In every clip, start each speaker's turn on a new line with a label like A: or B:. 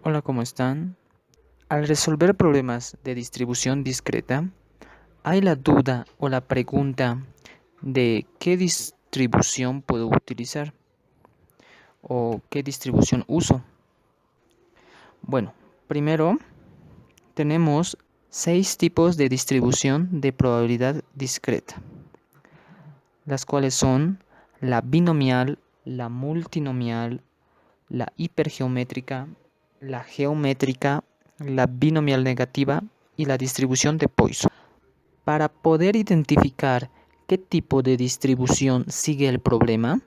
A: Hola, ¿cómo están? Al resolver problemas de distribución discreta, hay la duda o la pregunta de qué distribución puedo utilizar o qué distribución uso. Bueno, primero tenemos 6 tipos de distribución de probabilidad discreta, las cuales son la binomial, la multinomial, la hipergeométrica, la geométrica, la binomial negativa y la distribución de Poisson. Para poder identificar qué tipo de distribución sigue el problema,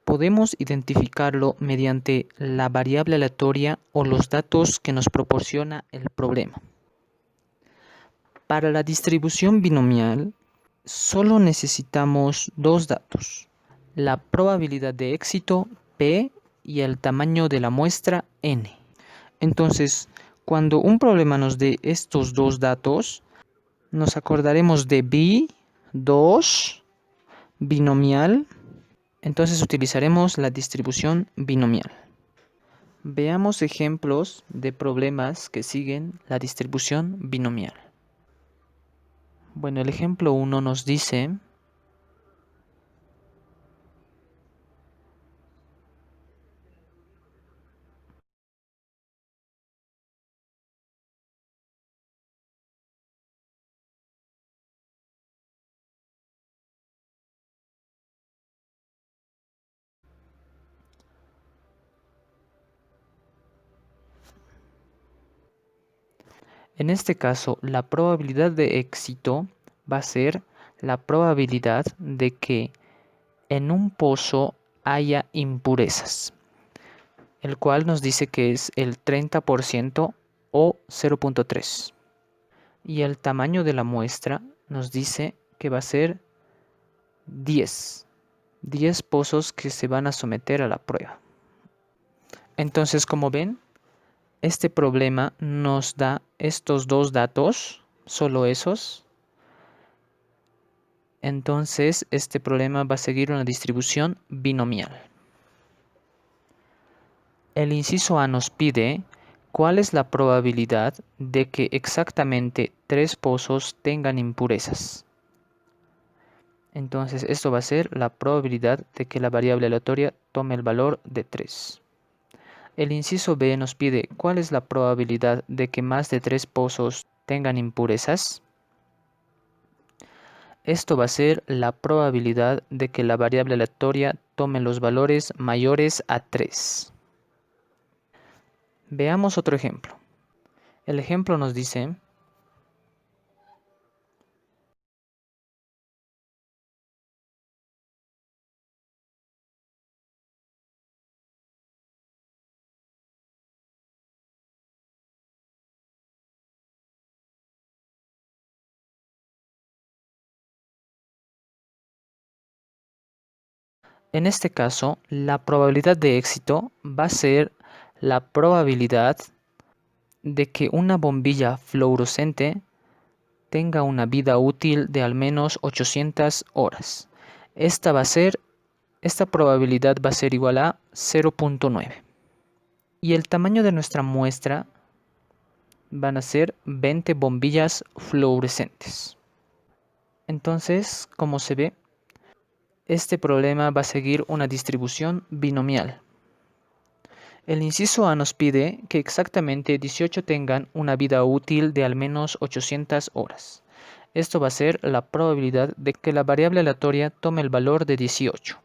A: podemos identificarlo mediante la variable aleatoria o los datos que nos proporciona el problema. Para la distribución binomial, solo necesitamos dos datos: la probabilidad de éxito P y el tamaño de la muestra N. Entonces, cuando un problema nos dé estos dos datos, nos acordaremos de B2 binomial, entonces utilizaremos la distribución binomial. Veamos ejemplos de problemas que siguen la distribución binomial. Bueno, el ejemplo 1 nos dice: en este caso, la probabilidad de éxito va a ser la probabilidad de que en un pozo haya impurezas, el cual nos dice que es el 30% o 0.3. Y el tamaño de la muestra nos dice que va a ser 10 pozos que se van a someter a la prueba. Entonces, como ven, este problema nos da estos dos datos, solo esos. Entonces, este problema va a seguir una distribución binomial. El inciso A nos pide cuál es la probabilidad de que exactamente 3 pozos tengan impurezas. Entonces, esto va a ser la probabilidad de que la variable aleatoria tome el valor de 3. El inciso B nos pide cuál es la probabilidad de que más de 3 pozos tengan impurezas. Esto va a ser la probabilidad de que la variable aleatoria tome los valores mayores a 3. Veamos otro ejemplo. El ejemplo nos dice: en este caso, la probabilidad de éxito va a ser la probabilidad de que una bombilla fluorescente tenga una vida útil de al menos 800 horas. Esta probabilidad va a ser igual a 0.9. Y el tamaño de nuestra muestra van a ser 20 bombillas fluorescentes. Entonces, como se ve, este problema va a seguir una distribución binomial. El inciso A nos pide que exactamente 18 tengan una vida útil de al menos 800 horas. Esto va a ser la probabilidad de que la variable aleatoria tome el valor de 18.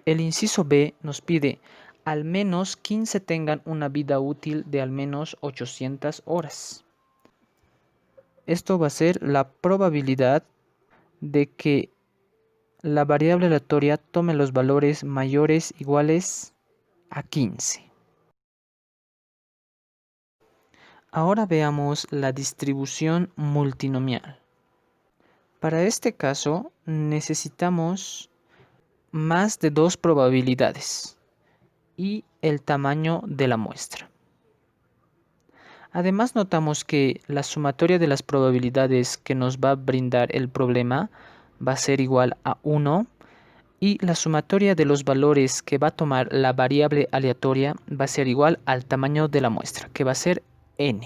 A: El inciso B nos pide al menos 15 tengan una vida útil de al menos 800 horas. Esto va a ser la probabilidad de que la variable aleatoria tome los valores mayores o iguales a 15. Ahora veamos la distribución multinomial. Para este caso necesitamos más de 2 probabilidades y el tamaño de la muestra. Además, notamos que la sumatoria de las probabilidades que nos va a brindar el problema va a ser igual a 1 Y la sumatoria de los valores que va a tomar la variable aleatoria va a ser igual al tamaño de la muestra, que va a ser n.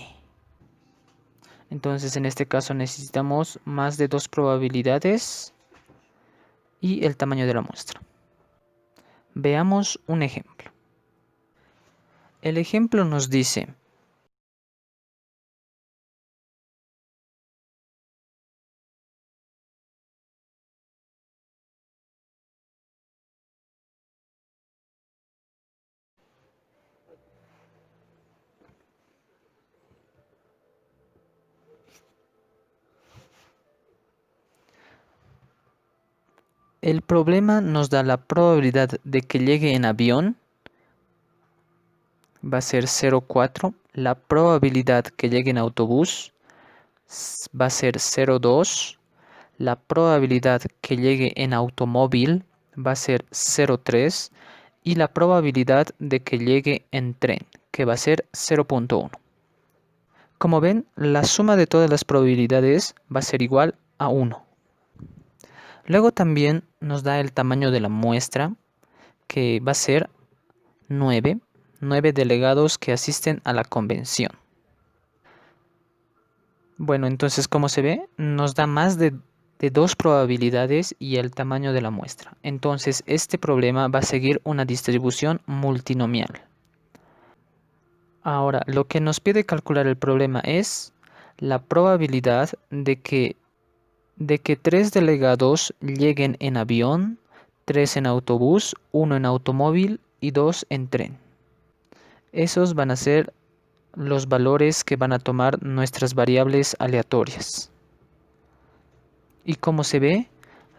A: Entonces en este caso necesitamos más de 2 probabilidades y el tamaño de la muestra. Veamos un ejemplo. El ejemplo nos dice: el problema nos da la probabilidad de que llegue en avión, va a ser 0,4. La probabilidad que llegue en autobús va a ser 0,2. La probabilidad que llegue en automóvil va a ser 0,3. Y la probabilidad de que llegue en tren, que va a ser 0,1. Como ven, la suma de todas las probabilidades va a ser igual a 1. Luego también nos da el tamaño de la muestra, que va a ser 9 delegados que asisten a la convención. Bueno, entonces como se ve, nos da más de 2 probabilidades y el tamaño de la muestra. Entonces este problema va a seguir una distribución multinomial. Ahora, lo que nos pide calcular el problema es la probabilidad de que 3 delegados lleguen en avión, 3 en autobús, 1 en automóvil y 2 en tren. Esos van a ser los valores que van a tomar nuestras variables aleatorias. Y como se ve,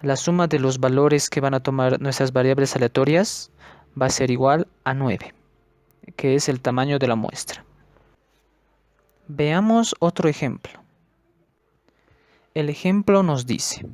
A: la suma de los valores que van a tomar nuestras variables aleatorias va a ser igual a 9, que es el tamaño de la muestra. Veamos otro ejemplo. El ejemplo nos dice: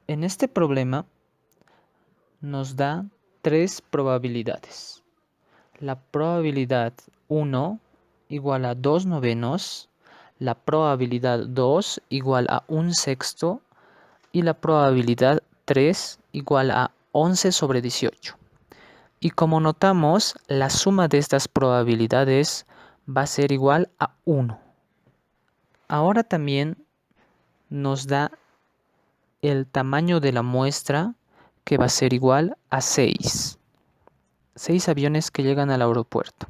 A: en este problema nos da 3 probabilidades. La probabilidad 1 igual a 2 novenos, la probabilidad 2 igual a 1/6 y la probabilidad 3 igual a 11/18. Y como notamos, la suma de estas probabilidades va a ser igual a 1. Ahora también nos da el tamaño de la muestra, que va a ser igual a 6. 6 aviones que llegan al aeropuerto.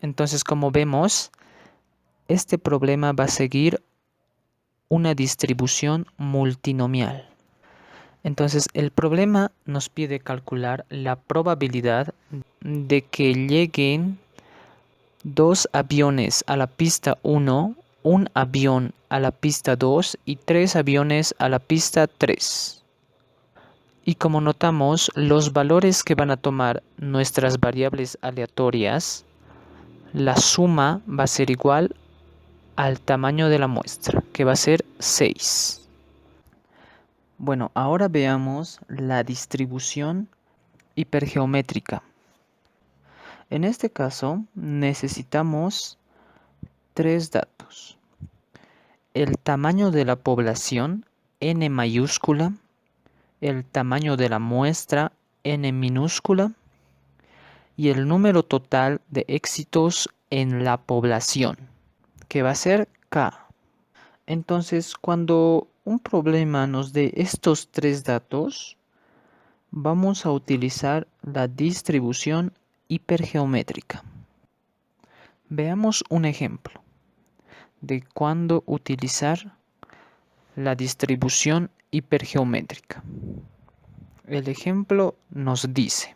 A: Entonces, como vemos, este problema va a seguir una distribución multinomial. Entonces, el problema nos pide calcular la probabilidad de que lleguen 2 aviones a la pista 1, un avión a la pista 2 y 3 aviones a la pista 3. Y como notamos, los valores que van a tomar nuestras variables aleatorias, la suma va a ser igual al tamaño de la muestra, que va a ser 6. Bueno, ahora veamos la distribución hipergeométrica. En este caso necesitamos 3 datos: el tamaño de la población, n mayúscula, el tamaño de la muestra, n minúscula, y el número total de éxitos en la población, que va a ser k. Entonces, cuando un problema nos dé estos 3 datos, vamos a utilizar la distribución hipergeométrica. Veamos un ejemplo de cuándo utilizar la distribución hipergeométrica. El ejemplo nos dice: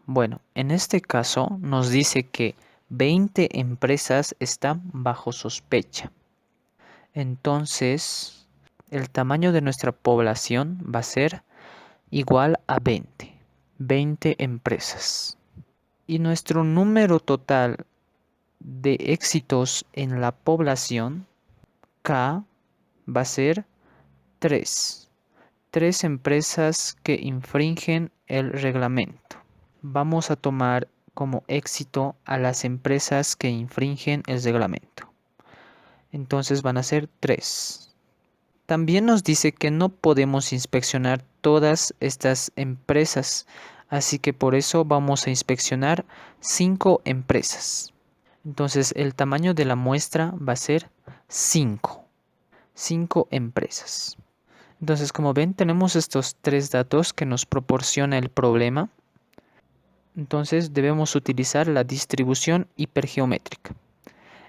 A: Bueno, en este caso nos dice que 20 empresas están bajo sospecha. Entonces, el tamaño de nuestra población va a ser igual a 20 empresas. Y nuestro número total de éxitos en la población, K, va a ser 3. 3 empresas que infringen el reglamento. Vamos a tomar como éxito a las empresas que infringen el reglamento. Entonces van a ser 3. También nos dice que no podemos inspeccionar todas estas empresas, así que por eso vamos a inspeccionar 5 empresas. Entonces el tamaño de la muestra va a ser 5. 5 empresas. Entonces, como ven, tenemos estos 3 datos que nos proporciona el problema. Entonces debemos utilizar la distribución hipergeométrica.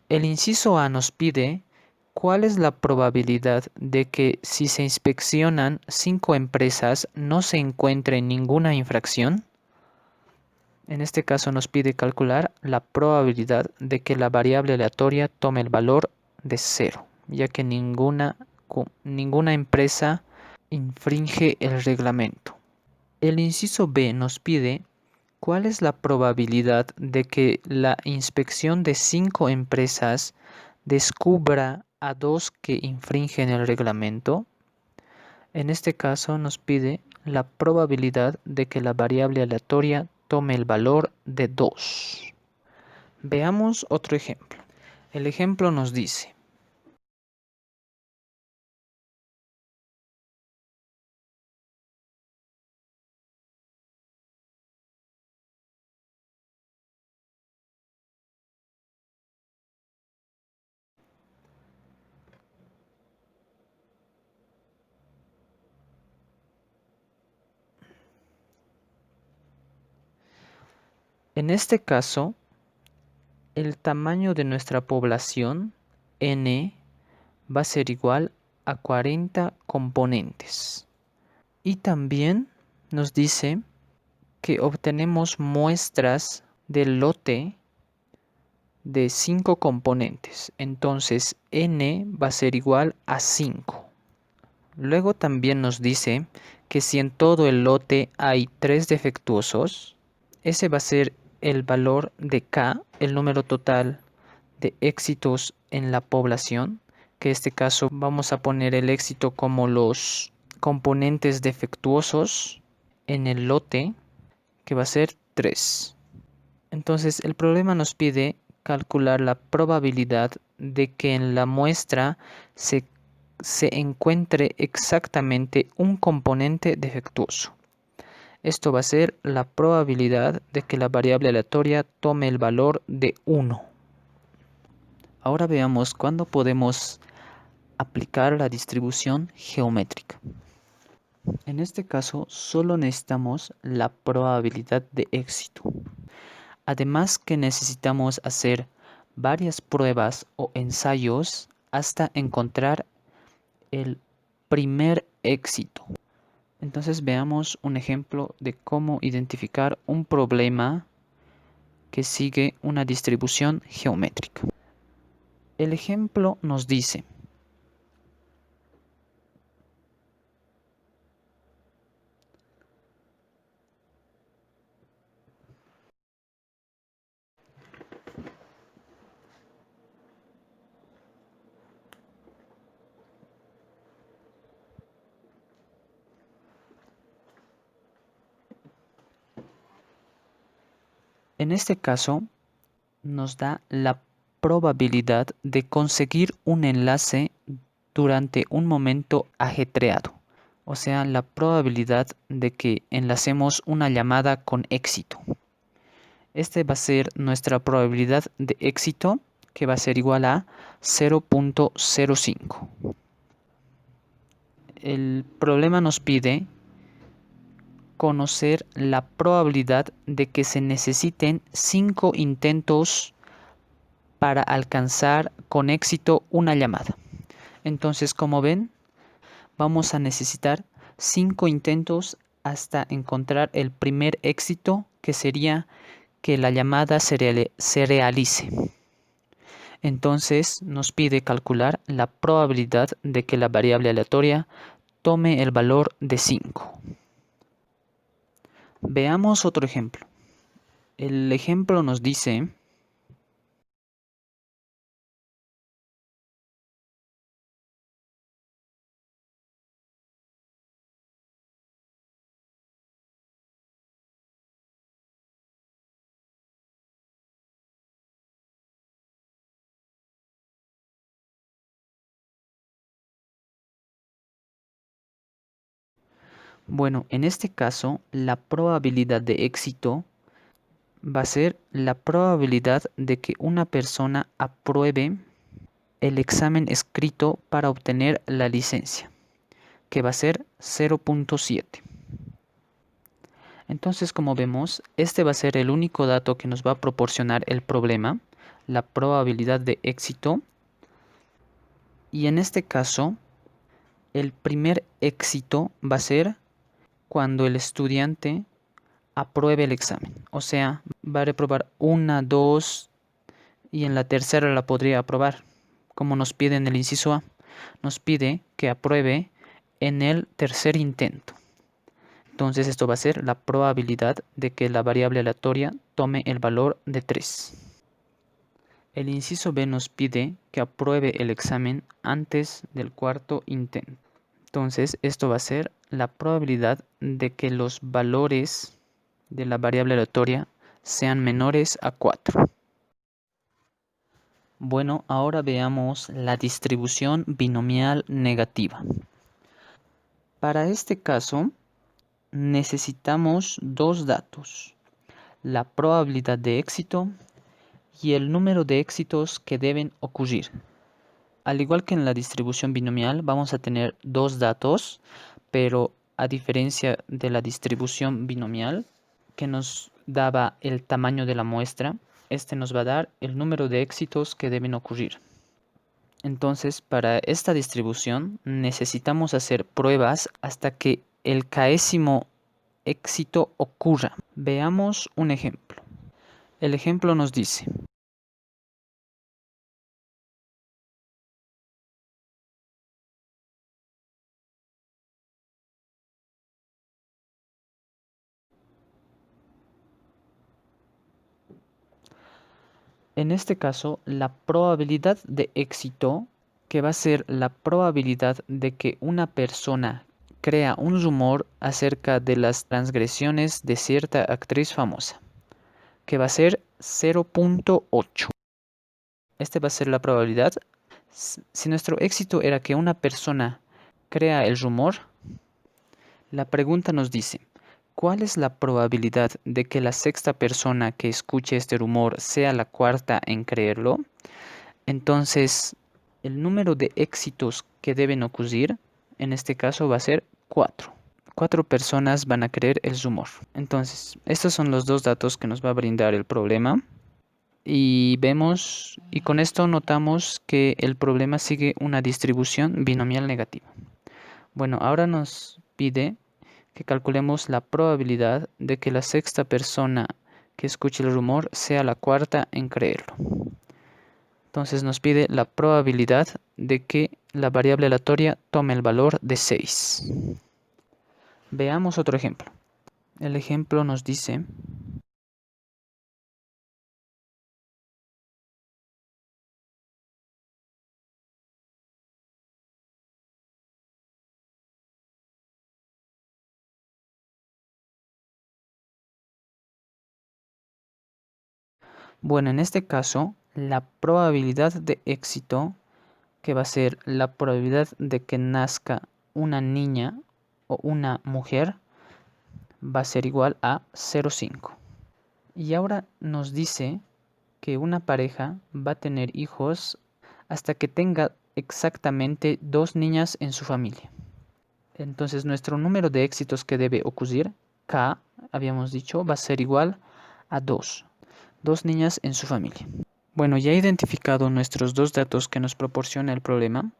A: El inciso A nos pide cuál es la probabilidad de que si se inspeccionan 5 empresas no se encuentre ninguna infracción. En este caso nos pide calcular la probabilidad de que la variable aleatoria tome el valor de 0, ya que ninguna empresa infringe el reglamento. El inciso B nos pide cuál es la probabilidad de que la inspección de 5 empresas descubra a 2 que infringen el reglamento. En este caso nos pide la probabilidad de que la variable aleatoria tome el valor de 2. Veamos otro ejemplo. El ejemplo nos dice: en este caso, el tamaño de nuestra población, n, va a ser igual a 40 componentes. Y también nos dice que obtenemos muestras del lote de 5 componentes. Entonces, n va a ser igual a 5. Luego también nos dice que si en todo el lote hay 3 defectuosos, ese va a ser el valor de K, el número total de éxitos en la población, que en este caso vamos a poner el éxito como los componentes defectuosos en el lote, que va a ser 3. Entonces el problema nos pide calcular la probabilidad de que en la muestra se encuentre exactamente un componente defectuoso. Esto va a ser la probabilidad de que la variable aleatoria tome el valor de 1. Ahora veamos cuándo podemos aplicar la distribución geométrica. En este caso, solo necesitamos la probabilidad de éxito. Además que necesitamos hacer varias pruebas o ensayos hasta encontrar el primer éxito. Entonces veamos un ejemplo de cómo identificar un problema que sigue una distribución geométrica. El ejemplo nos dice: en este caso nos da la probabilidad de conseguir un enlace durante un momento ajetreado, o sea, la probabilidad de que enlacemos una llamada con éxito. Este va a ser nuestra probabilidad de éxito, que va a ser igual a 0.05. El problema nos pide conocer la probabilidad de que se necesiten 5 intentos para alcanzar con éxito una llamada. Entonces, como ven, vamos a necesitar 5 intentos hasta encontrar el primer éxito, que sería que la llamada se realice. Entonces nos pide calcular la probabilidad de que la variable aleatoria tome el valor de 5. Veamos otro ejemplo. El ejemplo nos dice: bueno, en este caso, la probabilidad de éxito va a ser la probabilidad de que una persona apruebe el examen escrito para obtener la licencia, que va a ser 0.7. Entonces, como vemos, este va a ser el único dato que nos va a proporcionar el problema, la probabilidad de éxito. Y en este caso, el primer éxito va a ser cuando el estudiante apruebe el examen. O sea, va a reprobar una, dos y en la tercera la podría aprobar, como nos pide en el inciso A. Nos pide que apruebe en el tercer intento. Entonces esto va a ser la probabilidad de que la variable aleatoria tome el valor de 3. El inciso B nos pide que apruebe el examen antes del cuarto intento. Entonces esto va a ser la probabilidad de que los valores de la variable aleatoria sean menores a 4. Bueno, ahora veamos la distribución binomial negativa. Para este caso, necesitamos dos datos: la probabilidad de éxito y el número de éxitos que deben ocurrir. Al igual que en la distribución binomial, vamos a tener dos datos, pero a diferencia de la distribución binomial, que nos daba el tamaño de la muestra, este nos va a dar el número de éxitos que deben ocurrir. Entonces, para esta distribución necesitamos hacer pruebas hasta que el késimo éxito ocurra. Veamos un ejemplo. El ejemplo nos dice: en este caso, la probabilidad de éxito, que va a ser la probabilidad de que una persona crea un rumor acerca de las transgresiones de cierta actriz famosa, que va a ser 0.8. Este va a ser la probabilidad. Si nuestro éxito era que una persona crea el rumor, la pregunta nos dice: ¿cuál es la probabilidad de que la sexta persona que escuche este rumor sea la cuarta en creerlo? Entonces, el número de éxitos que deben ocurrir, en este caso, va a ser 4. 4 personas van a creer el rumor. Entonces, estos son los dos datos que nos va a brindar el problema. Y vemos, y con esto notamos que el problema sigue una distribución binomial negativa. Bueno, ahora nos pide que calculemos la probabilidad de que la sexta persona que escuche el rumor sea la cuarta en creerlo. Entonces nos pide la probabilidad de que la variable aleatoria tome el valor de 6. Veamos otro ejemplo. El ejemplo nos dice: bueno, en este caso, la probabilidad de éxito, que va a ser la probabilidad de que nazca una niña o una mujer, va a ser igual a 0,5. Y ahora nos dice que una pareja va a tener hijos hasta que tenga exactamente 2 niñas en su familia. Entonces nuestro número de éxitos que debe ocurrir, K, habíamos dicho, va a ser igual a 2. 2 niñas en su familia. Bueno, ya identificado nuestros dos datos que nos proporciona el problema,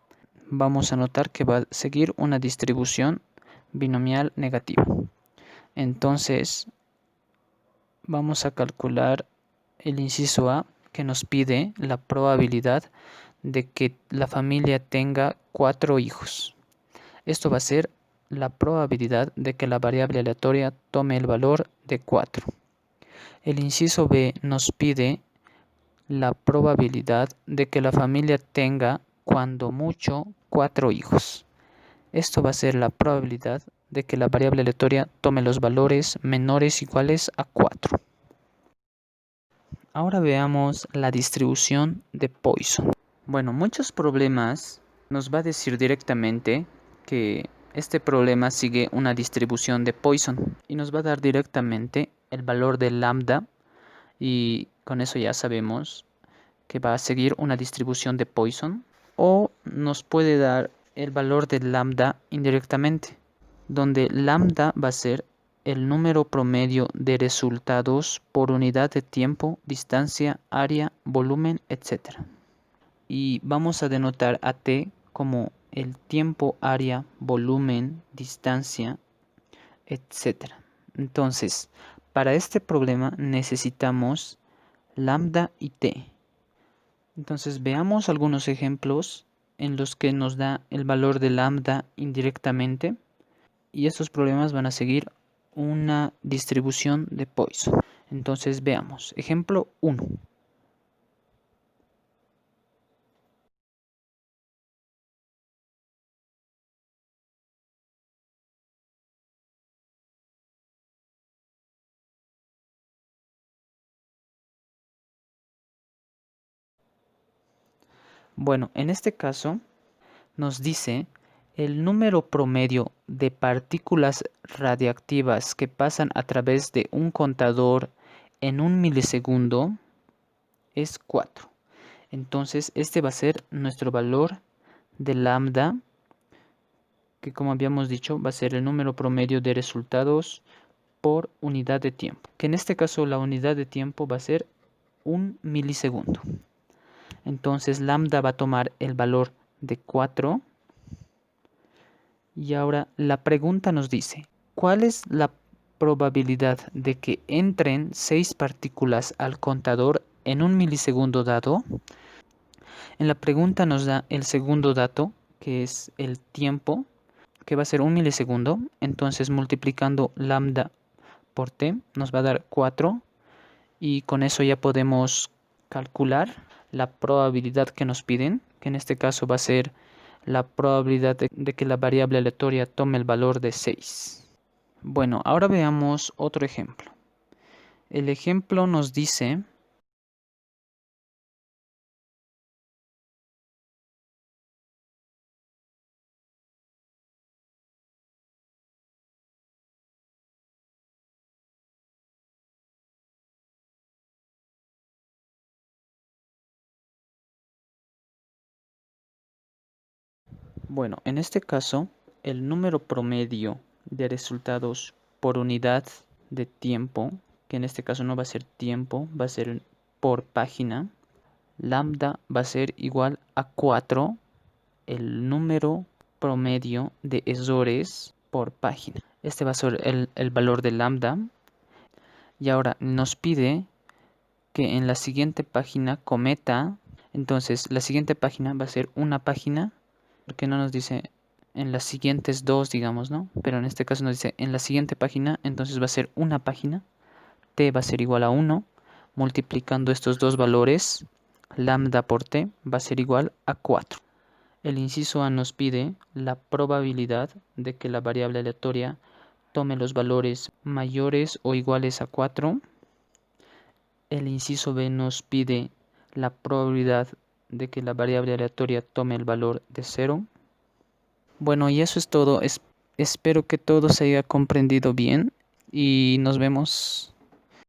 A: vamos a notar que va a seguir una distribución binomial negativa. Entonces, vamos a calcular el inciso A, que nos pide la probabilidad de que la familia tenga 4 hijos. Esto va a ser la probabilidad de que la variable aleatoria tome el valor de 4. El inciso B nos pide la probabilidad de que la familia tenga, cuando mucho, 4 hijos. Esto va a ser la probabilidad de que la variable aleatoria tome los valores menores o iguales a 4. Ahora veamos la distribución de Poisson. Bueno, muchos problemas nos va a decir directamente que este problema sigue una distribución de Poisson y nos va a dar directamente el valor de lambda, y con eso ya sabemos que va a seguir una distribución de Poisson, o nos puede dar el valor de lambda indirectamente, donde lambda va a ser el número promedio de resultados por unidad de tiempo, distancia, área, volumen, etc. Y vamos a denotar a t como el tiempo, área, volumen, distancia, etc. Entonces, para este problema necesitamos lambda y t. Entonces veamos algunos ejemplos en los que nos da el valor de lambda indirectamente, y estos problemas van a seguir una distribución de Poisson. Entonces veamos. Ejemplo 1. Bueno, en este caso nos dice el número promedio de partículas radiactivas que pasan a través de un contador en un milisegundo es 4. Entonces este va a ser nuestro valor de lambda, que como habíamos dicho va a ser el número promedio de resultados por unidad de tiempo, que en este caso la unidad de tiempo va a ser un milisegundo. Entonces lambda va a tomar el valor de 4. Y ahora la pregunta nos dice, ¿cuál es la probabilidad de que entren 6 partículas al contador en un milisegundo dado? En la pregunta nos da el segundo dato, que es el tiempo, que va a ser un milisegundo. Entonces multiplicando lambda por t nos va a dar 4, y con eso ya podemos calcular la probabilidad que nos piden, que en este caso va a ser la probabilidad de que la variable aleatoria tome el valor de 6. Bueno, ahora veamos otro ejemplo. El ejemplo nos dice bueno, en este caso, el número promedio de resultados por unidad de tiempo, que en este caso no va a ser tiempo, va a ser por página, lambda va a ser igual a 4, el número promedio de errores por página. Este va a ser el valor de lambda. Y ahora nos pide que en la siguiente página cometa. Entonces la siguiente página va a ser una página, porque no nos dice en las siguientes dos, digamos, ¿no? Pero en este caso nos dice en la siguiente página, entonces va a ser una página. T va a ser igual a 1. Multiplicando estos dos valores, lambda por t va a ser igual a 4. El inciso A nos pide la probabilidad de que la variable aleatoria tome los valores mayores o iguales a 4. El inciso B nos pide la probabilidad de que la variable aleatoria tome el valor de 0. Bueno, y eso es todo. Espero que todo se haya comprendido bien y nos vemos.